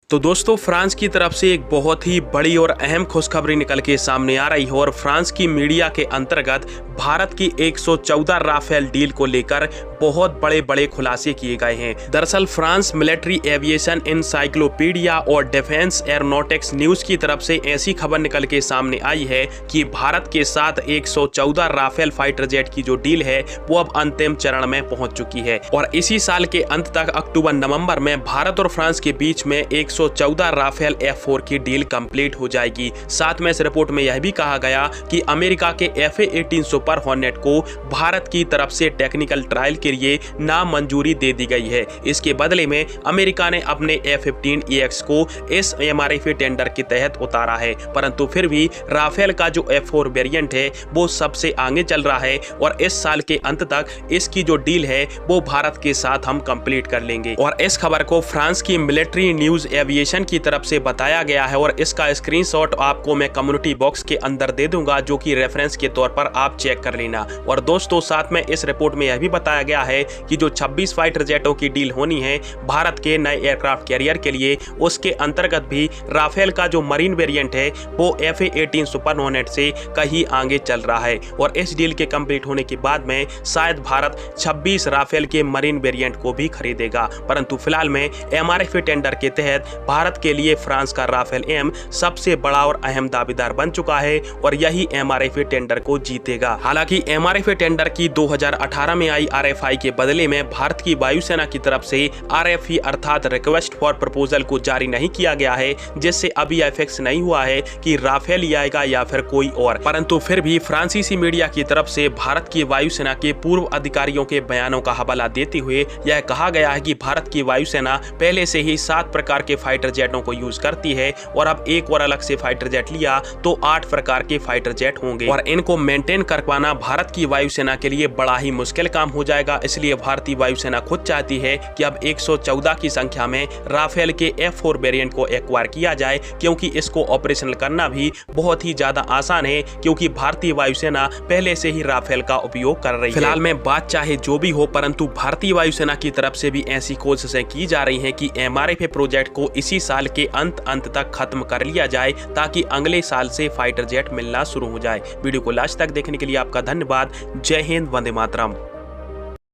तो दोस्तों फ्रांस की तरफ से एक बहुत ही बड़ी और अहम खुशखबरी निकल के सामने आ रही है और फ्रांस की मीडिया के अंतर्गत भारत की 114 राफेल डील को लेकर बहुत बड़े बड़े खुलासे किए गए हैं। दरअसल फ्रांस मिलिट्री एविएशन इंसाइक्लोपीडिया और डिफेंस एरोनॉटिक्स न्यूज की तरफ से ऐसी खबर निकल के सामने आई है कि भारत के साथ 114 राफेल फाइटर जेट की जो डील है वो अब अंतिम चरण में पहुंच चुकी है और इसी साल के अंत तक अक्टूबर नवंबर में भारत और फ्रांस के बीच में 114 राफेल F4 की डील कंप्लीट हो जाएगी। साथ में इस रिपोर्ट में यह भी कहा गया कि अमेरिका के FA-18 सुपर हॉर्नेट को भारत की तरफ से टेक्निकल ट्रायल के लिए नामंजूरी दे दी गई है। इसके बदले में अमेरिका ने अपने F-15EX को इस MRFA टेंडर के तहत उतारा है, परंतु फिर भी राफेल का जो F4 वेरिएंट है वो सबसे आगे चल रहा है और इस साल के अंत तक इसकी जो डील है वो भारत के साथ हम कंप्लीट कर लेंगे। और इस खबर को फ्रांस की मिलिट्री न्यूज एविएशन की तरफ से बताया गया है और इसका स्क्रीनशॉट आपको मैं कम्युनिटी बॉक्स के अंदर दे दूंगा, जो कि रेफरेंस के तौर पर आप चेक कर लेना। और दोस्तों साथ में इस रिपोर्ट में यह भी बताया गया है कि जो 26 फाइटर जेटों की डील होनी है भारत के नए एयरक्राफ्ट कैरियर के लिए, उसके अंतर्गत भी राफेल का जो मरीन वेरिएंट है वो FA-18 सुपर हॉर्नेट से कहीं आगे चल रहा है। और इस डील के कंप्लीट होने के बाद में शायद भारत 26 राफेल के मरीन वेरिएंट को भी खरीदेगा, परंतु फिलहाल में MRFA टेंडर के तहत भारत के लिए फ्रांस का राफेल M सबसे बड़ा और अहम दावेदार बन चुका है और यही MRFA टेंडर को जीतेगा। हालांकि MRFA टेंडर की 2018 में आई RFI के बदले में भारत की वायुसेना की तरफ से RFE अर्थात रिक्वेस्ट फॉर प्रपोजल को जारी नहीं किया गया है, जिससे अभी यह फिक्स नहीं हुआ है कि राफेल ही आएगा या फिर कोई और। परंतु फिर भी फ्रांसीसी मीडिया की तरफ से भारत की वायुसेना के पूर्व अधिकारियों के बयानों का हवाला देते हुए यह कहा गया है कि भारत की वायुसेना पहले से ही 7 प्रकार के फाइटर जेटों को यूज करती है और अब एक और अलग से फाइटर जेट लिया तो 8 प्रकार के फाइटर जेट होंगे और इनको मेंटेन कर पाना भारत की वायुसेना के लिए बड़ा ही मुश्किल काम हो जाएगा। इसलिए भारतीय वायुसेना खुद चाहती है कि अब 114 की संख्या में राफेल के F4 वेरिएंट को एक्वायर किया जाए, क्योंकि इसको ऑपरेशनल करना भी बहुत ही ज्यादा आसान है, क्योंकि भारतीय वायुसेना पहले से ही राफेल का उपयोग कर रही है। फिलहाल में बात चाहे जो भी हो, परंतु भारतीय वायुसेना की तरफ से भी ऐसी कोशिशें की जा रही है कि MRFA प्रोजेक्ट को इसी साल के अंत तक खत्म कर लिया जाए, ताकि अगले साल से फाइटर जेट मिलना शुरू हो जाए। वीडियो को लास्ट तक देखने के लिए आपका धन्यवाद। जय हिंद, वंदे मातरम।